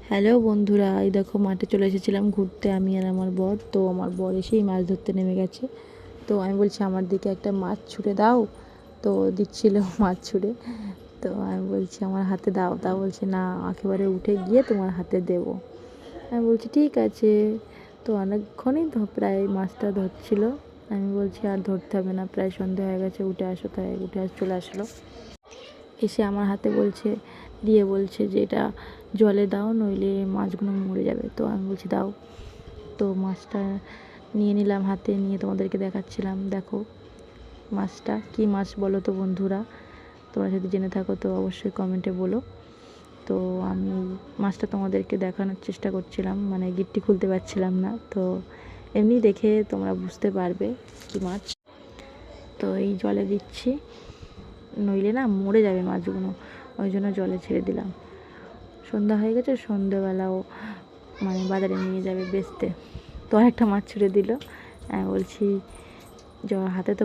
Hello বন্ধুরা, এই দেখো মাঠে চলে এসেছিলাম ঘুরতে আমি আর আমার বর। তো আমার বর এসেই মাছ ধরতে নেমে গেছে। তো আমি বলছি আমার দিকে একটা মাছ ছুঁড়ে দাও। তো দিচ্ছিল মাছ ছুঁড়ে। তো আমি বলছি আমার হাতে দাও, তা বলছে না, একেবারে উঠে গিয়ে তোমার হাতে দেবো। আমি বলছি ঠিক আছে। তো অনেকক্ষণই প্রায় মাছটা ধরছিল। আমি বলছি আর ধরতে হবে না, প্রায় সন্ধে হয়ে গেছে, উঠে আসো। তাই চলে আসলো। এসে আমার হাতে বলছে যে এটা জলে দাও, নইলে মাছগুলো মরে যাবে। তো আমি বলছি দাও। তো মাছটা নিয়ে নিলাম, হাতে নিয়ে তোমাদেরকে দেখাচ্ছিলাম। দেখো মাছটা কী মাছ বলো তো বন্ধুরা, তোমরা যদি জেনে থাকো তো অবশ্যই কমেন্টে বলো। তো আমি মাছটা তোমাদেরকে দেখানোর চেষ্টা করছিলাম, মানে গিট্টি খুলতে পারছিলাম না। তো এমনি দেখে তোমরা বুঝতে পারবে কী মাছ। তো এই জলে দিচ্ছি, নইলে না মরে যাবে মাছগুলো, ওই জন্য জলে ছেড়ে দিলাম। সন্ধ্যা হয়ে গেছে, সন্ধ্যেবেলাও মানে বাজারে নিয়ে যাবে বেচতে। তো একটা মাছ ছুঁড়ে দিল। আমি বলছি হাতে তো